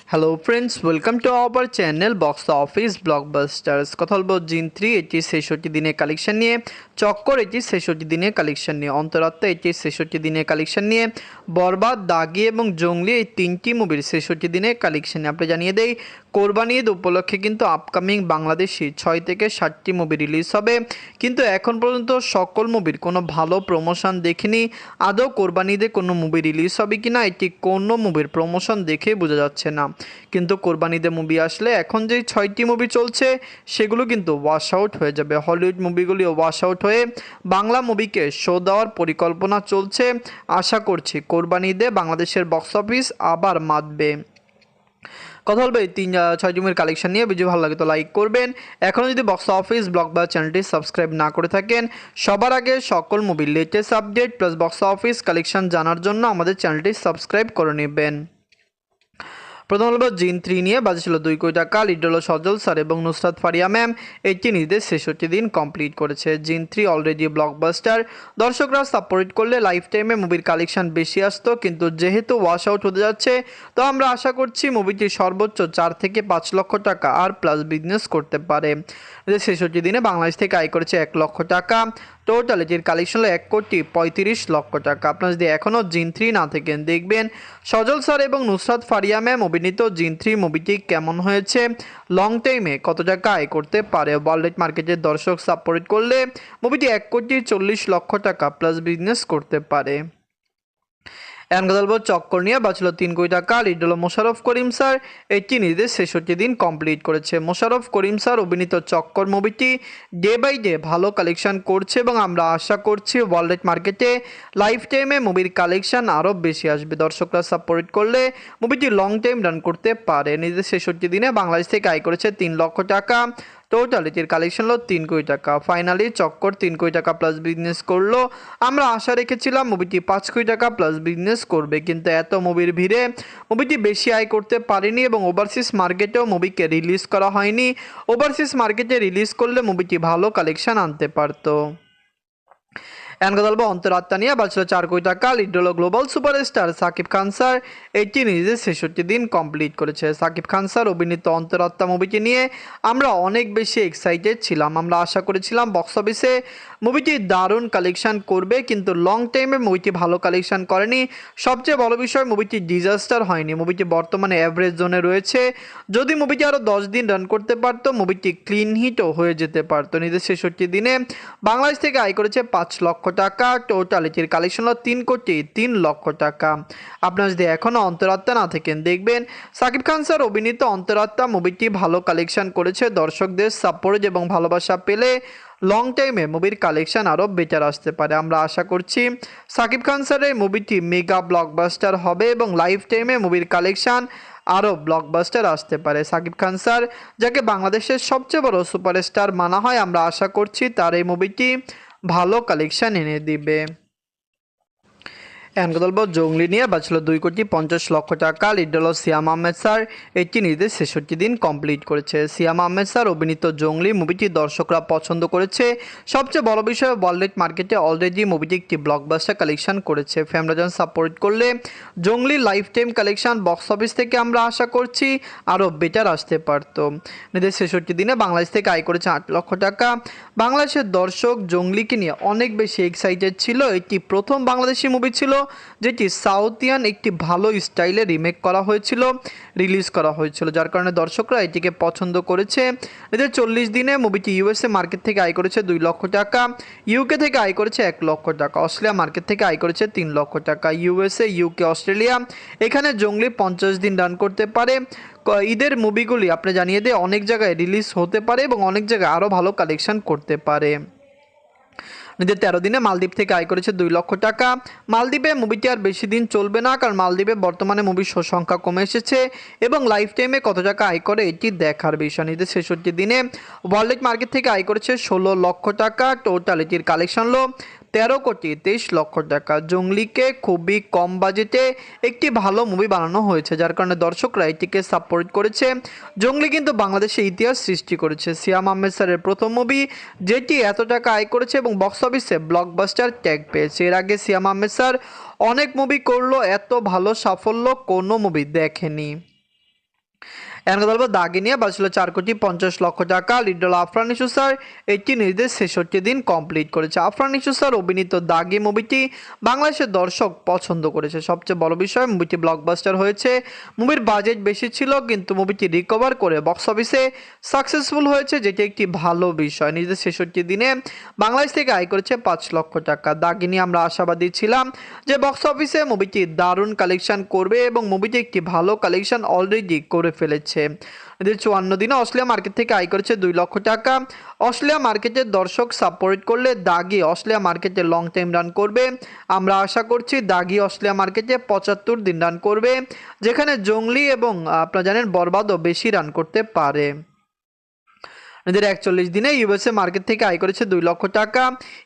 Hello friends, welcome to our channel box office blockbusters. কথা বলবো জিন 3 এটি 66 দিনের কালেকশন নিয়ে, চক্কর এটি 66 দিনের কালেকশন নিয়ে, অন্তরাত্মা এটি 66 দিনের কালেকশন নিয়ে, বরবাদ, দাগি এবং জঙ্গলি এই তিনটি মুভির 66 দিনের কালেকশন নিয়ে। আপনি জানিয়ে দেই, কোরবানি ঈদ উপলক্ষে কিন্তু আপকামিং বাংলাদেশি 6 থেকে 7টি মুভি রিলিজ হবে, কিন্তু এখন পর্যন্ত সকল মুভির কোনো ভালো প্রমোশন দেখিনি। আদৌ কোরবানি ঈদে কোনো মুভি রিলিজ হবে কিনা এটি কোনো মুভির প্রমোশন দেখে বোঝা যাচ্ছে না। কিন্তু কোরবানিতে মুভি আসলে এখন যেই 6টি মুভি চলছে সেগুলো কিন্তু ওয়াশ আউট হয়ে যাবে। হলিউড মুভিগুলিও ওয়াশ আউট হয়ে বাংলা মুভিকে শো দেওয়ার পরিকল্পনা চলছে। আশা করছি কোরবানিতে বাংলাদেশের বক্স অফিস আবার মাতবে। কথা বলবে এই 6টি মুভির কালেকশন নিয়ে। ভিডিও ভালো লাগে তো লাইক করবেন। এখনও যদি বক্স অফিস ব্লগ বা চ্যানেলটি সাবস্ক্রাইব না করে থাকেন, সবার আগে সকল মুভির latest update plus box office collection জানার জন্য আমাদের চ্যানেলটি সাবস্ক্রাইব করে নেবেন। প্রথম হলো জিন 3 নিয়ে, বাজে ছিল 2 কোটি টাকা। লিড হলো সজল স্যার এবং নুসরাত ফারিয়া ম্যাম। এটি নিজেদের 66 দিন কমপ্লিট করেছে। জিন 3 অলরেডি ব্লকবাস্টার। দর্শকরা সাপোর্ট করলে লাইফ টাইমে মুভির কালেকশন বেশি আসতো, কিন্তু যেহেতু ওয়াশ আউট হতে যাচ্ছে, তো আমরা আশা করছি মুভিটি সর্বোচ্চ 4 থেকে 5 লক্ষ টাকা আর প্লাস বিজনেস করতে পারে। 66 দিনে বাংলাদেশ থেকে আয় করেছে 1 লক্ষ টাকা। টোটাল এটির কালেকশন হলো 1,35,00,000 টাকা। আপনারা যদি এখনও জিন 3 না থাকেন, দেখবেন সজল স্যার এবং নুসরাত ফারিয়া ম্যাম অভিনীত জিন 3 মুভিটি কেমন হয়েছে, লং টাইমে কত টাকা আয় করতে পারে। ওয়ার্ল্ড মার্কেটের দর্শক সাপোর্ট করলে মুভিটি 1,40,00,000 টাকা প্লাস বিজনেস করতে পারে। এখন কথা বলবো চক্কর নিয়ে, বাঁচলো 3 কোটি টাকা। লিড হলো মোশাররফ করিম স্যার। এটি নিজেদের 66 দিন কমপ্লিট করেছে। মোশাররফ করিম স্যার অভিনীত চক্কর মুভিটি ডে বাই ডে ভালো কালেকশন করছে এবং আমরা আশা করছি ওয়ার্ল্ড মার্কেটে লাইফ টাইমে মুভির কালেকশন আরও বেশি আসবে। দর্শকরা সাপোর্ট করলে মুভিটি লং টাইম রান করতে পারে। নিজেদের 66 দিনে বাংলাদেশ থেকে আয় করেছে 3 লক্ষ টাকা। টোটাল এটির কালেকশন হলো 3 কোটি টাকা। ফাইনালি চক্কর 3 কোটি টাকা প্লাস বিজনেস করলো। আমরা আশা রেখেছিলাম মুভিটি 5 কোটি টাকা প্লাস বিজনেস করবে, কিন্তু এত মুভির ভিড়ে মুভিটি বেশি আয় করতে পারেনি এবং ওভারসিজ মার্কেটেও মুভিকে রিলিজ করা হয়নি। ওভারসিজ মার্কেটে রিলিজ করলে মুভিটি ভালো কালেকশন আনতে পারতো। এখন কথা বলবো অন্তরাত্মা নিয়ে, বাঁচলো 4 কোটি টাকা। লিড হলো global superstar Shakib Khan sir. এটি নিজেদের 66 দিন কমপ্লিট করেছে। সাকিব খান স্যার অভিনীত অন্তরাত্মা মুভিটি নিয়ে আমরা অনেক বেশি এক্সাইটেড ছিলাম। আমরা আশা করেছিলাম বক্স অফিসে মুভিটি দারুণ কালেকশন করবে, কিন্তু লং টাইমে মুভিটি ভালো কালেকশন করেনি। সবচেয়ে বড় বিষয়, মুভিটি ডিজাস্টার হয়নি। মুভিটি বর্তমানে অ্যাভারেজ জোনে রয়েছে। যদি মুভিটি আরও 10 দিন রান করতে পারতো, মুভিটি ক্লিন হিটও হয়ে যেতে পারতো। নিজের 66 দিনে বাংলাদেশ থেকে আয় করেছে 5 লক্ষ টাকা। টোটাল এটির কালেকশন হলো 3,03,00,000 টাকা। আপনারা যদি এখনও অন্তরাত্মা না থাকেন, দেখবেন সাকিব খান স্যার অভিনীত অন্তরাত্মা মুভিটি ভালো কালেকশন করেছে। দর্শকদের সাপোর্ট এবং ভালোবাসা পেলে লং টাইমে মুভির কালেকশন আরও বেটার আসতে পারে। আমরা আশা করছি সাকিব খান স্যারের মুভিটি মেগা ব্লকবাস্টার হবে এবং লাইফ টাইমে মুভির কালেকশন আরও ব্লকবাস্টার আসতে পারে। সাকিব খান স্যার, যাকে বাংলাদেশের সবচেয়ে বড় সুপারস্টার মানা হয়, আমরা আশা করছি তার এই মুভিটি ভালো কালেকশন এনে দিবে। এখন কথা বলবো জঙ্গলি নিয়ে, বাঁচলো 2,50,00,000 টাকা। লিড হলো সিয়াম আহমেদ স্যার। এটি নিজেদের 66 দিন কমপ্লিট করেছে। সিয়াম আহমেদ স্যার অভিনীত জঙ্গলি মুভিটি দর্শকরা পছন্দ করেছে। সবচেয়ে বড় বিষয়, ওয়ার্ল্ড মার্কেটে অলরেডি মুভিটি একটি ব্লকবাস্টার কালেকশন করেছে। ফ্যামরাজন সাপোর্ট করলে Junglee lifetime collection box office থেকে আমরা আশা করছি আরও বেটার আসতে পারত। নিজেদের 66 দিনে বাংলাদেশ থেকে আয় করেছে 8 লক্ষ টাকা। বাংলাদেশের দর্শক জঙ্গলিকে নিয়ে অনেক বেশি এক্সাইটেড ছিল। এটি প্রথম বাংলাদেশি মুভি ছিল যেটি সাউথিয়ান একটি ভালো স্টাইলে রিমেক করা হয়েছিল, রিলিজ করা হয়েছিল, যার কারণে দর্শকরা এটিকে পছন্দ করেছে। এদের 40 দিনে মুভিটি ইউএসএ মার্কেট থেকে আয় করেছে 2 লক্ষ টাকা। ইউকে থেকে আয় করেছে 1 লক্ষ টাকা। অস্ট্রেলিয়া মার্কেট থেকে আয় করেছে 3 লক্ষ টাকা। ইউএসএ, ইউকে, অস্ট্রেলিয়া, এখানে জঙ্গলি 50 দিন রান করতে পারে। ঈদের মুভিগুলি আপনি জানিয়ে দিয়ে অনেক জায়গায় রিলিজ হতে পারে এবং অনেক জায়গায় আরও ভালো কালেকশন করতে পারে। নিজের 13 দিনে মালদ্বীপ থেকে আয় করেছে 2 লক্ষ টাকা। মালদ্বীপে মুভিটি আর বেশি দিন চলবে না, কারণ মালদ্বীপে বর্তমানে মুভির সংখ্যা কমে এসেছে এবং লাইফ টাইমে কত টাকা আয় করে এটি দেখার বিষয়। নিজের 66 দিনে ওয়ার্ল্ড মার্কেট থেকে আয় করেছে 16 লক্ষ টাকা। টোটাল এটির কালেকশন হলো 13,23,00,000 টাকা। জঙ্গলিকে খুবই কম বাজেটে একটি ভালো মুভি বানানো হয়েছে, যার কারণে দর্শকরা এটিকে সাপোর্ট করেছে। জঙ্গলি কিন্তু বাংলাদেশে ইতিহাস সৃষ্টি করেছে। সিয়াম আহমেদ স্যারের প্রথম মুভি যেটি এত টাকা আয় করেছে এবং বক্স অফিসে ব্লকবাস্টার ট্যাগ পেয়েছে। এর আগে সিয়াম আহমেদ স্যার অনেক মুভি করলো, এত ভালো সাফল্য কোনো মুভি দেখেনি। এখন কথা বলবো দাগি নিয়ে বাজছিল 4,50,00,000 টাকা। Lead role Afran Nisho sir, এটি নিজেদের 66 দিন কমপ্লিট করেছে। আফরান নিশো স্যার অভিনীত দাগি মুভিটি বাংলাদেশের দর্শক পছন্দ করেছে। সবচেয়ে বড় বিষয়, মুভিটি ব্লকবাস্টার হয়েছে। মুভির বাজেট বেশি ছিল কিন্তু মুভিটি রিকভার করে বক্স অফিসে সাকসেসফুল হয়েছে, যেটি একটি ভালো বিষয়। নিজেদের 66 দিনে বাংলাদেশ থেকে আয় করেছে 5 লক্ষ টাকা। দাগি নিয়ে আমরা আশাবাদী ছিলাম যে বক্স অফিসে মুভিটি দারুণ কালেকশন করবে এবং মুভিটি একটি ভালো কালেকশন অলরেডি করে ফেলেছে। এদের 54 দিনে অস্ট্রেলিয়া মার্কেট থেকে আয় করেছে 2 লক্ষ টাকা। অস্ট্রেলিয়া মার্কেটের দর্শক সাপোর্ট করলে দাগি অস্ট্রেলিয়া মার্কেটে লং টাইম রান করবে। আমরা আশা করছি দাগি অস্ট্রেলিয়া মার্কেটে 75 দিন রান করবে, যেখানে জংলি এবং আপনারা জানেন বরবাদও বেশি রান করতে পারে। এদের 41 দিনে ইউএসএ মার্কেট থেকে আয় করেছে 2 লক্ষ টাকা।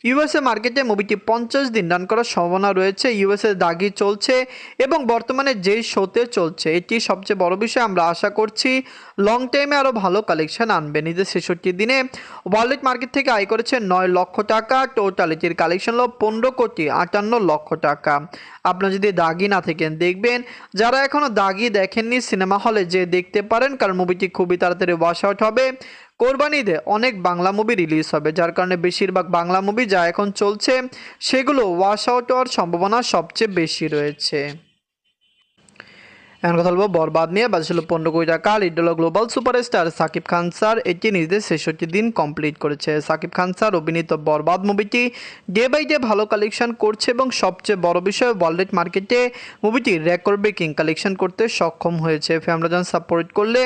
ইউএসএ মার্কেটে মুভিটি 50 দিন রান করার সম্ভাবনা রয়েছে। ইউএসএ দাগি চলছে এবং বর্তমানে যেই শোতে চলছে, এটি সবচেয়ে বড় বিষয়। আমরা আশা করছি লং টাইমে আরও ভালো কালেকশন আনবে। নিজের 66 দিনে ওয়ার্ল্ড মার্কেট থেকে আয় করেছে 9 লক্ষ টাকা। টোটাল এটির কালেকশন হলো 15,58,00,000 টাকা। আপনারা যদি দাগি না থাকেন দেখবেন, যারা এখনও দাগি দেখেননি সিনেমা হলে যে দেখতে পারেন, কারণ মুভিটি খুবই তাড়াতাড়ি ওয়াশ আউট হবে। কোরবানি ঈদে অনেক বাংলা মুভি রিলিজ হবে, যার কারণে বেশিরভাগ বাংলা মুভি যা এখন চলছে সেগুলো ওয়াশ আউট হওয়ার সম্ভাবনা সবচেয়ে বেশি রয়েছে। এখন কথা বলবো বরবাদ নিয়ে। বাজছিল 15 কোটি টাকা। লিড হলো global superstar Shakib Khan sir, এটি নিজেদের 66 দিন কমপ্লিট করেছে। সাকিব খান স্যার অভিনীত বরবাদ মুভিটি ডে বাই ডে ভালো কালেকশন করছে এবং সবচেয়ে বড় বিষয়, ওয়ার্ল্ড মার্কেটে মুভিটি রেকর্ড ব্রেকিং কালেকশন করতে সক্ষম হয়েছে। ফ্যামিলিজন সাপোর্ট করলে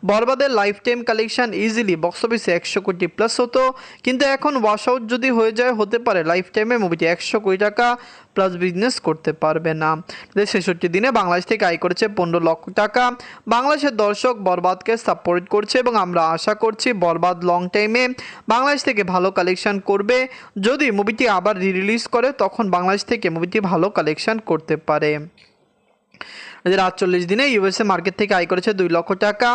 বরবাদের lifetime collection easily box অফিসে 100 কোটি প্লাস হতো, কিন্তু এখন ওয়াশ আউট যদি হয়ে যায়, হতে পারে লাইফ টাইমে মুভিটি 100 কোটি টাকা প্লাস বিজনেস করতে পারবে না। 66 দিনে বাংলাদেশ থেকে আয় করেছে 15 লক্ষ টাকা। বাংলাদেশের দর্শক বরবাদকে সাপোর্ট করছে এবং আমরা আশা করছি বরবাদ লং টাইমে বাংলাদেশ থেকে ভালো কালেকশন করবে। যদি মুভিটি আবার রিলিজ করে তখন বাংলাদেশ থেকে মুভিটি ভালো কালেকশন করতে পারে। 48 দিনে ইউএসএ মার্কেট থেকে আয় করেছে 2 লক্ষ টাকা।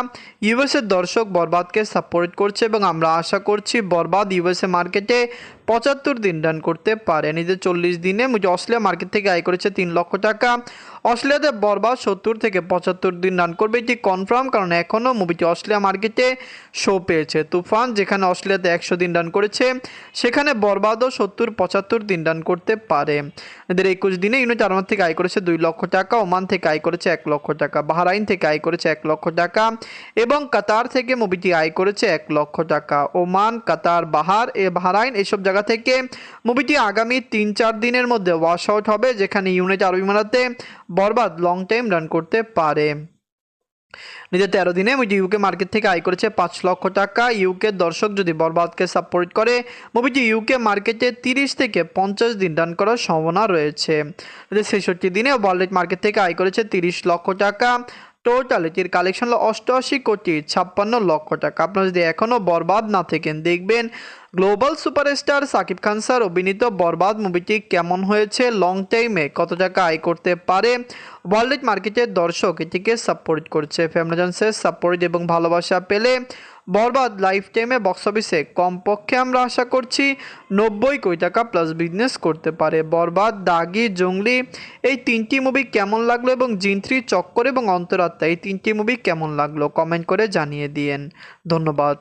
ইউএসএর দর্শক বরবাদকে সাপোর্ট করছে এবং আমরা আশা করছি বরবাদ ইউএসএ মার্কেটে 75 দিন রান করতে পারে। নিজের 40 দিনে অস্ট্রেলিয়া মার্কেট থেকে আয় করেছে 3 লক্ষ টাকা। অস্ট্রেলিয়াতে বরবাদ 70 থেকে 75 দিন রান করবে, এটি কনফার্ম, কারণ এখনও মুভিটি অস্ট্রেলিয়া মার্কেটে শো পেয়েছে। তুফান যেখানে অস্ট্রেলিয়াতে 100 দিন রান করেছে, সেখানে বরবাদও 70-75 দিন রান করতে পারে। এদের 21 দিনে ইউনাইটেড আরব থেকে আয় করেছে 2 লক্ষ টাকা। ওমান থেকে আয় করেছে 1 লক্ষ টাকা। বাহরাইন থেকে আয় করেছে 1 লক্ষ টাকা এবং কাতার থেকে মুভিটি আয় করেছে 1 লক্ষ টাকা। ওমান, কাতার, বাহরাইন এসব জায়গা থেকে মুভিটি আগামী 3-4 দিনের মধ্যে ওয়াশ আউট হবে, যেখানে ইউনাইটেড আরব আমিরাতে বরবাদ লং টাইম রান করতে পারে। নিজের 13 দিনে মুভিটি ইউকে মার্কেট থেকে আয় করেছে 5 লক্ষ টাকা। ইউকে দর্শক যদি বরবাদকে সাপোর্ট করে, মুভিটি ইউকে মার্কেটে 30 থেকে 50 দিন রান করার সম্ভাবনা রয়েছে। 66 দিনে ওয়ার্ল্ড মার্কেট থেকে আয় করেছে 30 লক্ষ টাকা। টোটাল এটির কালেকশন হলো 88,56,00,000 টাকা। আপনারা যদি এখনও বরবাদ না থাকেন দেখবেন global superstar Shakib Khan sir অভিনীত বরবাদ মুভিটি কেমন হয়েছে, লং টাইমে কত টাকা আয় করতে পারে। ওয়ার্ল্ড মার্কেটের দর্শক এটিকে সাপোর্ট করছে। ফ্যামিলিজনসের সাপোর্ট এবং ভালোবাসা পেলে বরবাদ লাইফ টাইমে বক্স অফিসে কমপক্ষে আমরা আশা করছি 90 কোটি টাকা প্লাস বিজনেস করতে পারে। বরবাদ, দাগি, জঙ্গলি এই 3টি মুভি কেমন লাগলো এবং জিন 3, চক্কর এবং অন্তরাত্মা এই 3টি মুভি কেমন লাগলো কমেন্ট করে জানিয়ে দিয়েন। ধন্যবাদ।